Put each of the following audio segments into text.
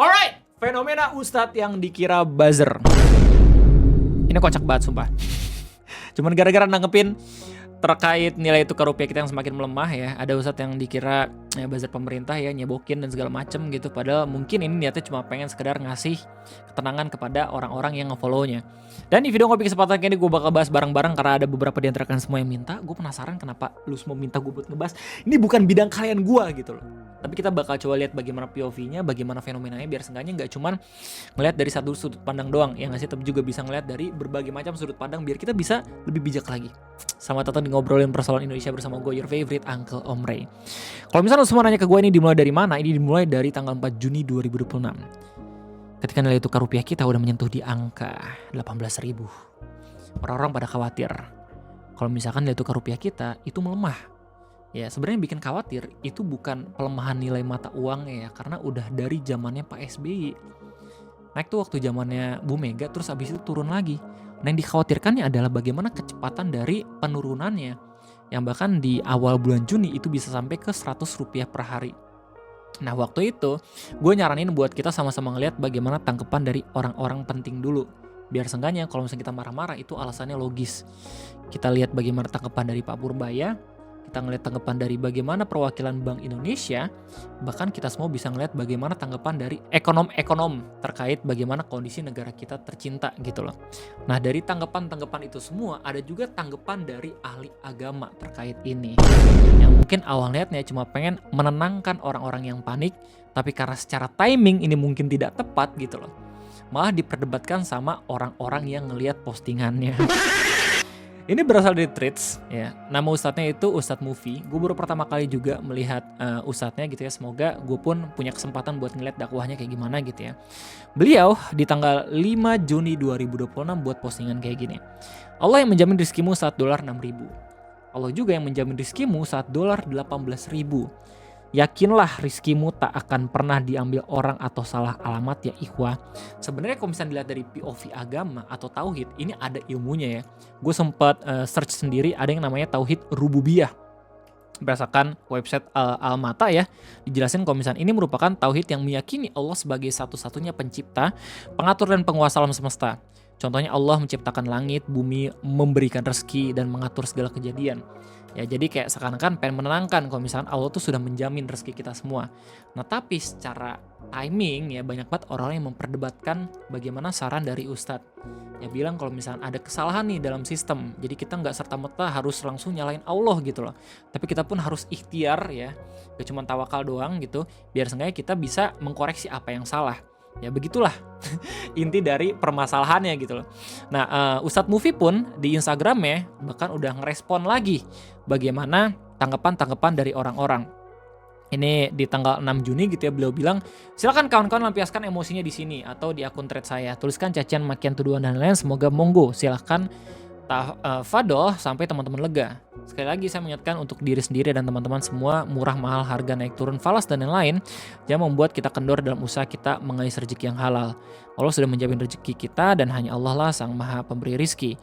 Alright, fenomena Ustadz yang dikira buzzer. Ini kocak banget sumpah. Cuman gara-gara nanggepin terkait nilai tukar rupiah kita yang semakin melemah ya. Ada ustadz yang dikira ya buzzer pemerintah ya, nyebokin dan segala macem gitu. Padahal mungkin ini niatnya cuma pengen sekedar ngasih ketenangan kepada orang-orang yang nge-follow-nya. Dan di video Ngopi Kesempatan kali ini gue bakal bahas bareng-bareng karena ada beberapa di antara kalian semua yang minta. Gue penasaran kenapa lu semua minta gue buat ngebahas. Ini bukan bidang kalian gue gitu loh. Tapi kita bakal coba lihat bagaimana POV-nya, bagaimana fenomenanya, biar seenggaknya nggak cuman ngeliat dari satu sudut pandang doang, ya nggak sih, tapi juga bisa ngeliat dari berbagai macam sudut pandang biar kita bisa lebih bijak lagi. Selamat datang di Ngobrolin Persoalan Indonesia bersama gue, your favorite Uncle Om Ray. Kalau misalnya semua nanya ke gue ini dimulai dari mana, ini dimulai dari tanggal 4 Juni 2026. Ketika nilai tukar rupiah kita udah menyentuh di angka 18.000. Orang-orang pada khawatir kalau misalkan nilai tukar rupiah kita itu melemah. Ya sebenarnya bikin khawatir itu bukan pelemahan nilai mata uang ya, karena udah dari zamannya Pak SBY. Naik tuh waktu zamannya Bu Mega, terus abis itu turun lagi. Nah yang dikhawatirkannya adalah bagaimana kecepatan dari penurunannya, yang bahkan di awal bulan Juni itu bisa sampai ke 100 rupiah per hari. Nah waktu itu gue nyaranin buat kita sama-sama ngeliat bagaimana tangkepan dari orang-orang penting dulu. Biar seenggaknya kalau misalnya kita marah-marah itu alasannya logis. Kita lihat bagaimana tangkepan dari Pak Purbaya, kita ngeliat tanggapan dari bagaimana perwakilan Bank Indonesia, bahkan kita semua bisa ngeliat bagaimana tanggapan dari ekonom-ekonom terkait bagaimana kondisi negara kita tercinta gitu loh. Nah dari tanggapan-tanggapan itu semua ada juga tanggapan dari ahli agama terkait ini, yang mungkin awal niatnya cuma pengen menenangkan orang-orang yang panik, tapi karena secara timing ini mungkin tidak tepat gitu loh, malah diperdebatkan sama orang-orang yang ngeliat postingannya. Ini berasal dari Threads ya. Nama ustadznya itu Ustadz Movie. Gue baru pertama kali juga melihat ustadznya gitu ya. Semoga gue pun punya kesempatan buat ngeliat dakwahnya kayak gimana gitu ya. Beliau di tanggal 5 Juni 2026 buat postingan kayak gini. Allah yang menjamin rizkimu saat dolar 6.000. Allah juga yang menjamin rizkimu saat dolar 18.000. Yakinlah rizkimu tak akan pernah diambil orang atau salah alamat ya ikhwah. Sebenarnya kalau misalnya dilihat dari POV agama atau tauhid, ini ada ilmunya ya. Gue sempat search sendiri, ada yang namanya tauhid rububiyah. Berdasarkan website Al-Mata ya, dijelasin kalau misalnya ini merupakan tauhid yang meyakini Allah sebagai satu-satunya pencipta, pengatur dan penguasa alam semesta. Contohnya Allah menciptakan langit, bumi, memberikan rezeki dan mengatur segala kejadian. Ya jadi kayak seakan-akan pengen menenangkan kalau misalkan Allah tuh sudah menjamin rezeki kita semua. Nah tapi secara timing ya banyak banget orang yang memperdebatkan bagaimana saran dari Ustadz. Ya bilang kalau misalkan ada kesalahan nih dalam sistem, jadi kita nggak serta-merta harus langsung nyalain Allah gitu loh. Tapi kita pun harus ikhtiar ya, gak cuma tawakal doang gitu, biar seenggaknya kita bisa mengkoreksi apa yang salah. Ya begitulah inti dari permasalahannya gitu loh. Nah Ustadz Movie pun di Instagramnya bahkan udah ngerespon lagi bagaimana tanggapan-tanggapan dari orang-orang. Ini di tanggal 6 Juni gitu ya, beliau bilang silakan kawan-kawan lampiaskan emosinya di sini atau di akun thread saya, tuliskan cacian, makian, tuduhan dan lain-lain, semoga monggo silakan Fadol sampai teman-teman lega. Sekali lagi saya mengingatkan untuk diri sendiri dan teman-teman semua, murah mahal harga naik turun falas dan lain-lain jangan membuat kita kendor dalam usaha kita mengais rezeki yang halal. Allah sudah menjamin rezeki kita dan hanya Allah lah sang maha pemberi rizki.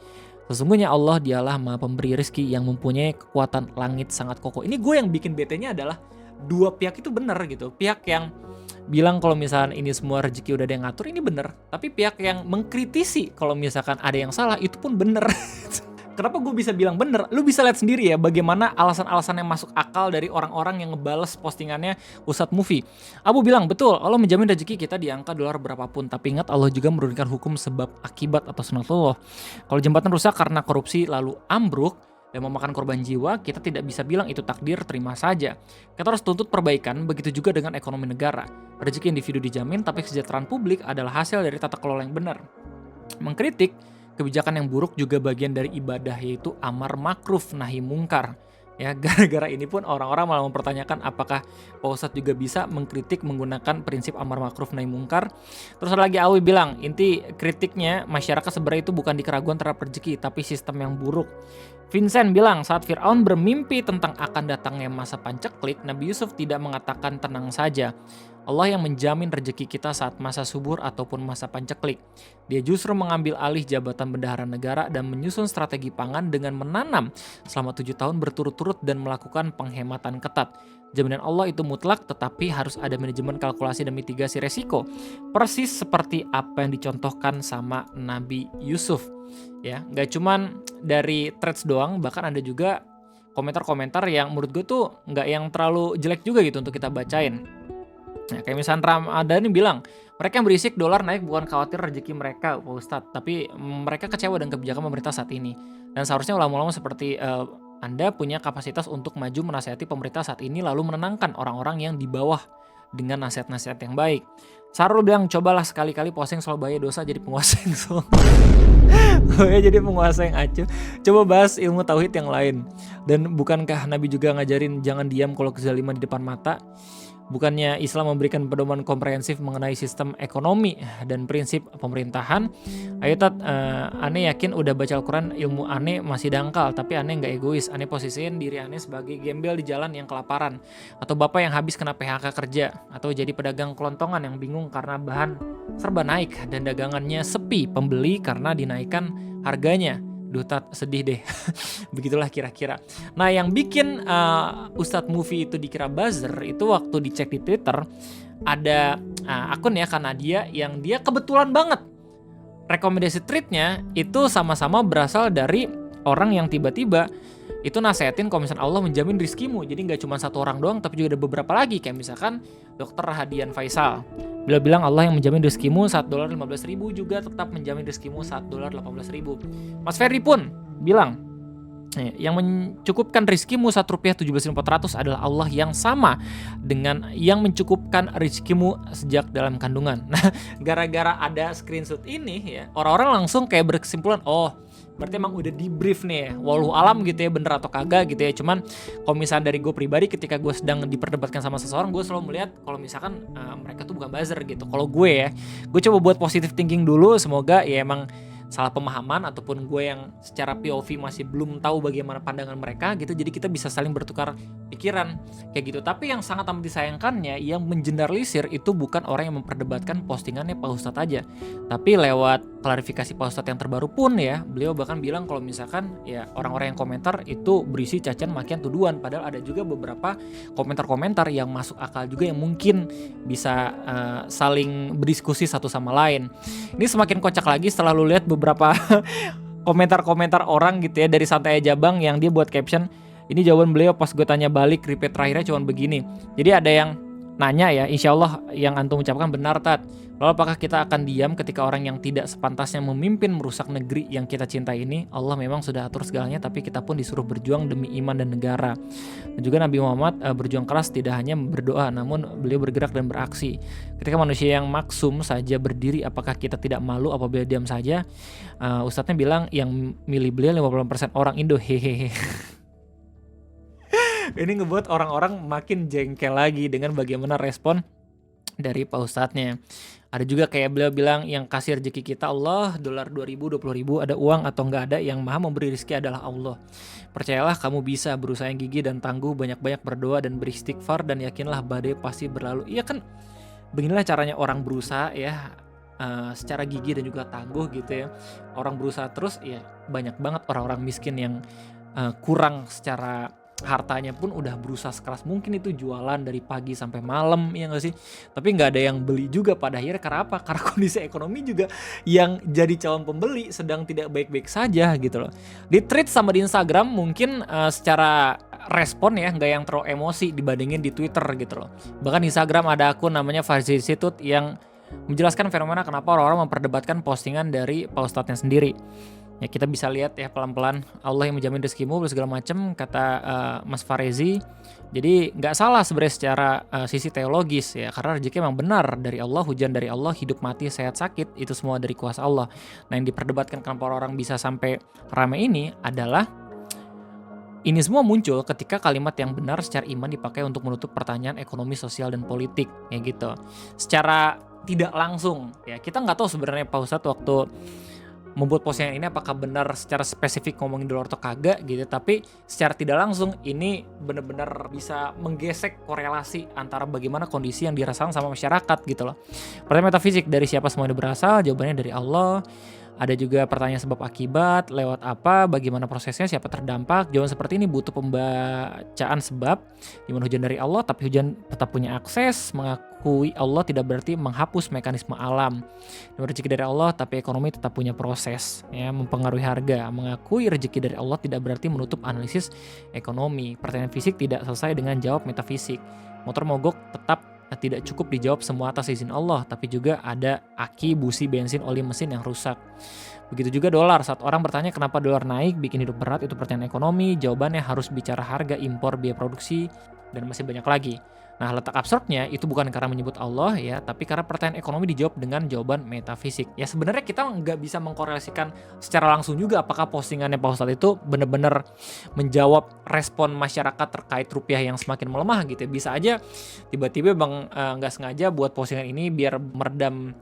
Sesungguhnya Allah dialah maha pemberi rizki yang mempunyai kekuatan langit sangat kokoh. Ini gue yang bikin bete-nya adalah dua pihak itu benar gitu. Pihak yang bilang kalau misalkan ini semua rezeki udah ada yang ngatur, ini bener. Tapi pihak yang mengkritisi kalau misalkan ada yang salah, itu pun bener. Kenapa gue bisa bilang bener? Lu bisa lihat sendiri ya bagaimana alasan-alasan yang masuk akal dari orang-orang yang ngebales postingannya Ustadz Movie. Abu bilang, betul, Allah menjamin rezeki kita di angka dolar berapapun. Tapi ingat Allah juga menurunkan hukum sebab akibat atau sunatullah. Kalau jembatan rusak karena korupsi lalu ambruk dan memakan korban jiwa, kita tidak bisa bilang itu takdir, terima saja. Kita harus tuntut perbaikan, begitu juga dengan ekonomi negara. Rezeki individu dijamin, tapi kesejahteraan publik adalah hasil dari tata kelola yang benar. Mengkritik kebijakan yang buruk juga bagian dari ibadah, yaitu amar makruf nahi mungkar. Ya, gara-gara ini pun orang-orang malah mempertanyakan apakah Pak Ustadz juga bisa mengkritik menggunakan prinsip amar makruf nahi mungkar. Terus ada lagi Awi bilang, inti kritiknya masyarakat sebenarnya itu bukan di keraguan terhadap rezeki, tapi sistem yang buruk. Vincent bilang, saat Fir'aun bermimpi tentang akan datangnya masa panceklik, Nabi Yusuf tidak mengatakan tenang saja. Allah yang menjamin rezeki kita saat masa subur ataupun masa panceklik. Dia justru mengambil alih jabatan bendahara negara dan menyusun strategi pangan dengan menanam selama 7 tahun berturut-turut dan melakukan penghematan ketat. Jaminan Allah itu mutlak, tetapi harus ada manajemen kalkulasi dan mitigasi resiko. Persis seperti apa yang dicontohkan sama Nabi Yusuf. Ya, nggak cuman dari threads doang, bahkan ada juga komentar-komentar yang menurut gue tuh nggak yang terlalu jelek juga gitu untuk kita bacain. Nah, kayak misalnya Ramadhani bilang, mereka yang berisik dolar naik bukan khawatir rezeki mereka, Pak Ustadz, tapi mereka kecewa dengan kebijakan pemerintah saat ini. Dan seharusnya ulama-ulama seperti Anda punya kapasitas untuk maju menasihati pemerintah saat ini lalu menenangkan orang-orang yang di bawah dengan nasihat-nasihat yang baik. Sarul bilang, cobalah sekali-kali posting soal bahaya dosa jadi penguasa yang jadi penguasa yang acuh. Coba bahas ilmu tauhid yang lain. Dan bukankah Nabi juga ngajarin jangan diam kalau kezaliman di depan mata? Bukannya Islam memberikan pedoman komprehensif mengenai sistem ekonomi dan prinsip pemerintahan? Ayo Tat, Ane yakin udah baca Al-Quran, ilmu Ane masih dangkal, tapi Ane nggak egois. Ane posisiin diri Ane sebagai gembel di jalan yang kelaparan, atau bapak yang habis kena PHK kerja, atau jadi pedagang kelontongan yang bingung karena bahan serba naik dan dagangannya sepi pembeli karena dinaikkan harganya. Duh Tat, sedih deh. Begitulah kira-kira. Nah, yang bikin Ustadz Movie itu dikira buzzer itu waktu dicek di Twitter, ada akun ya Kanadia yang dia kebetulan banget rekomendasi tweetnya itu sama-sama berasal dari orang yang tiba-tiba itu nasehatin kalau misalnya Allah menjamin rizkimu. Jadi nggak cuma satu orang doang, tapi juga ada beberapa lagi. Kayak misalkan Dr. Hadian Faisal, beliau bilang Allah yang menjamin rezekimu saat dolar 15.000 juga tetap menjamin rezekimu saat dolar 18.000. Mas Ferry pun bilang yang mencukupkan rezekimu saat rupiah 17.400 adalah Allah yang sama dengan yang mencukupkan rezekimu sejak dalam kandungan. Nah, gara-gara ada screenshot ini ya, orang-orang langsung kayak berkesimpulan, oh berarti emang udah di brief nih ya, walau alam gitu ya, bener atau kagak gitu ya. Cuman kalau misalnya dari gue pribadi, ketika gue sedang diperdebatkan sama seseorang, gue selalu melihat kalau misalkan mereka tuh bukan buzzer gitu. Kalau gue ya, gue coba buat positive thinking dulu, semoga ya emang salah pemahaman ataupun gue yang secara POV masih belum tahu bagaimana pandangan mereka gitu, jadi kita bisa saling bertukar pikiran kayak gitu. Tapi yang sangat amat disayangkannya, yang mengeneralisir itu bukan orang yang memperdebatkan postingannya Pak Ustadz aja, tapi lewat klarifikasi Pak Ustadz yang terbaru pun ya, beliau bahkan bilang kalau misalkan ya orang-orang yang komentar itu berisi cacian, makian, tuduhan. Padahal ada juga beberapa komentar-komentar yang masuk akal juga, yang mungkin bisa saling berdiskusi satu sama lain. Ini semakin kocak lagi setelah lu lihat beberapa komentar-komentar orang gitu ya, dari Santai Aja Bang yang dia buat caption, ini jawaban beliau pas gue tanya balik, repeat terakhirnya cuma begini. Jadi ada yang nanya ya, insya Allah yang antum ucapkan benar Tat. Lalu apakah kita akan diam ketika orang yang tidak sepantasnya memimpin merusak negeri yang kita cintai ini? Allah memang sudah atur segalanya, tapi kita pun disuruh berjuang demi iman dan negara. Dan juga Nabi Muhammad berjuang keras, tidak hanya berdoa, namun beliau bergerak dan beraksi. Ketika manusia yang maksum saja berdiri, apakah kita tidak malu apabila diam saja? Ustadznya bilang yang milih beliau 50% orang Indo, hehehe. Ini ngebuat orang-orang makin jengkel lagi dengan bagaimana respon dari Pak Ustadznya. Ada juga kayak beliau bilang yang kasih rezeki kita Allah, dolar 2.000, 20.000, ada uang atau nggak ada, yang maha memberi rezeki adalah Allah. Percayalah kamu bisa, berusaha yang gigih dan tangguh, banyak-banyak berdoa dan beristighfar, dan yakinlah badai pasti berlalu. Iya kan, beginilah caranya orang berusaha ya, secara gigih dan juga tangguh gitu ya. Orang berusaha terus ya, banyak banget orang-orang miskin yang kurang secara hartanya pun udah berusaha sekeras mungkin itu jualan dari pagi sampai malam, ya nggak sih? Tapi nggak ada yang beli juga pada akhirnya. Karena apa? Karena kondisi ekonomi juga yang jadi calon pembeli sedang tidak baik-baik saja gitu loh. Di tweet sama di Instagram mungkin secara respon ya nggak yang terlalu emosi dibandingin di Twitter gitu loh. Bahkan di Instagram ada akun namanya Farzi Institute yang menjelaskan fenomena kenapa orang-orang memperdebatkan postingan dari Pak Ustadznya sendiri. Ya kita bisa lihat ya pelan-pelan, Allah yang menjamin rezekimu segala macam, kata Mas Farezi. Jadi nggak salah sebenarnya secara sisi teologis ya, karena rezeki memang benar dari Allah, hujan dari Allah, hidup mati sehat sakit itu semua dari kuasa Allah. Nah yang diperdebatkan kenapa orang bisa sampai ramai ini adalah ini semua muncul ketika kalimat yang benar secara iman dipakai untuk menutup pertanyaan ekonomi, sosial, dan politik ya gitu. Secara tidak langsung ya, kita nggak tahu sebenarnya Pak Ustadz waktu membuat postingan ini apakah benar secara spesifik ngomongin dolar atau kagak gitu, tapi secara tidak langsung ini benar-benar bisa menggesek korelasi antara bagaimana kondisi yang dirasakan sama masyarakat gitu loh. Pertanyaan metafisik, dari siapa semua ini berasal? Jawabannya dari Allah. Ada juga pertanyaan sebab akibat, lewat apa, bagaimana prosesnya, siapa terdampak. Jawaban seperti ini butuh pembacaan sebab, di mana hujan dari Allah tapi hujan tetap punya akses. Mengakui Allah tidak berarti menghapus mekanisme alam. Di mana rezeki dari Allah tapi ekonomi tetap punya proses, ya, mempengaruhi harga. Mengakui rezeki dari Allah tidak berarti menutup analisis ekonomi. Pertanyaan fisik tidak selesai dengan jawab metafisik. Motor mogok tetap tidak cukup dijawab semua atas izin Allah, tapi juga ada aki, busi, bensin, oli mesin yang rusak. Begitu juga dolar. Saat orang bertanya kenapa dolar naik, bikin hidup berat, itu pertanyaan ekonomi. Jawabannya harus bicara harga, impor, biaya produksi, dan masih banyak lagi. Nah, letak absurdnya itu bukan karena menyebut Allah ya, tapi karena pertanyaan ekonomi dijawab dengan jawaban metafisik. Ya sebenarnya kita nggak bisa mengkorelasikan secara langsung juga apakah postingannya Pak Ustadz itu benar-benar menjawab respon masyarakat terkait rupiah yang semakin melemah gitu ya. Bisa aja tiba-tiba bang nggak sengaja buat postingan ini biar meredam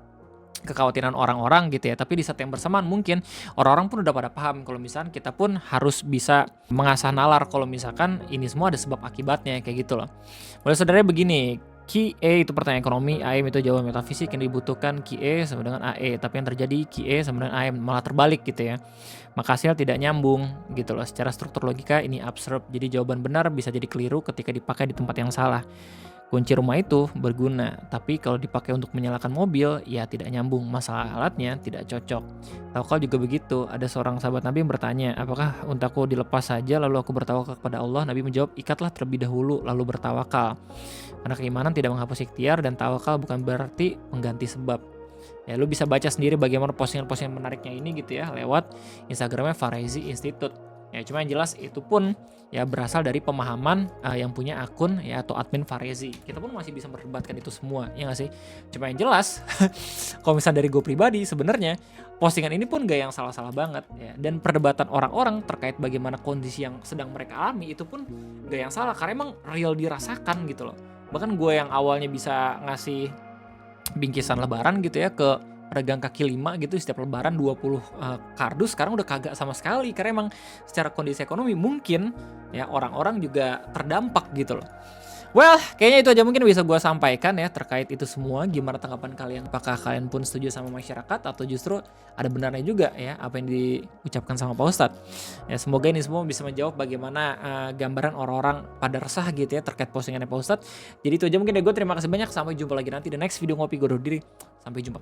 kekhawatiran orang-orang gitu ya, tapi di saat yang bersamaan mungkin orang-orang pun udah pada paham kalau misalkan kita pun harus bisa mengasah nalar kalau misalkan ini semua ada sebab akibatnya kayak gitu loh. Mulai saudaranya begini, QE itu pertanyaan ekonomi, AM itu jawaban metafisik, yang dibutuhkan QE sama dengan AE, tapi yang terjadi QE sama dengan AM malah terbalik gitu ya. Maka hasil tidak nyambung gitu loh. Secara struktur logika ini absurd, jadi jawaban benar bisa jadi keliru ketika dipakai di tempat yang salah. Kunci rumah itu berguna, tapi kalau dipakai untuk menyalakan mobil, ya tidak nyambung, masalah alatnya tidak cocok. Tawakal juga begitu, ada seorang sahabat Nabi yang bertanya, apakah untaku dilepas saja lalu aku bertawakal kepada Allah? Nabi menjawab, ikatlah terlebih dahulu lalu bertawakal. Karena keimanan tidak menghapus ikhtiar dan tawakal bukan berarti mengganti sebab. Ya, lu bisa baca sendiri bagaimana postingan-postingan menariknya ini gitu ya, lewat Instagramnya Farezi Institute. Ya, cuma yang jelas itu pun ya berasal dari pemahaman yang punya akun ya atau admin Farezi. Kita pun masih bisa memperdebatkan itu semua, ya nggak sih? Cuma yang jelas, kalau misalnya dari gue pribadi sebenarnya postingan ini pun gak yang salah-salah banget ya. Dan perdebatan orang-orang terkait bagaimana kondisi yang sedang mereka alami itu pun gak yang salah karena emang real dirasakan gitu loh. Bahkan gue yang awalnya bisa ngasih bingkisan lebaran gitu ya ke pedagang kaki lima gitu setiap lebaran 20 kardus, sekarang udah kagak sama sekali karena emang secara kondisi ekonomi mungkin ya orang-orang juga terdampak gitu loh. Well, kayaknya itu aja mungkin bisa gue sampaikan ya terkait itu semua. Gimana tanggapan kalian? Apakah kalian pun setuju sama masyarakat atau justru ada benarnya juga ya apa yang diucapkan sama Pak Ustadz? Ya semoga ini semua bisa menjawab bagaimana gambaran orang-orang pada resah gitu ya terkait postingannya Pak Ustadz. Jadi itu aja mungkin dari gue. Terima kasih banyak. Sampai jumpa lagi nanti di next video ngopi gue diri. Sampai jumpa.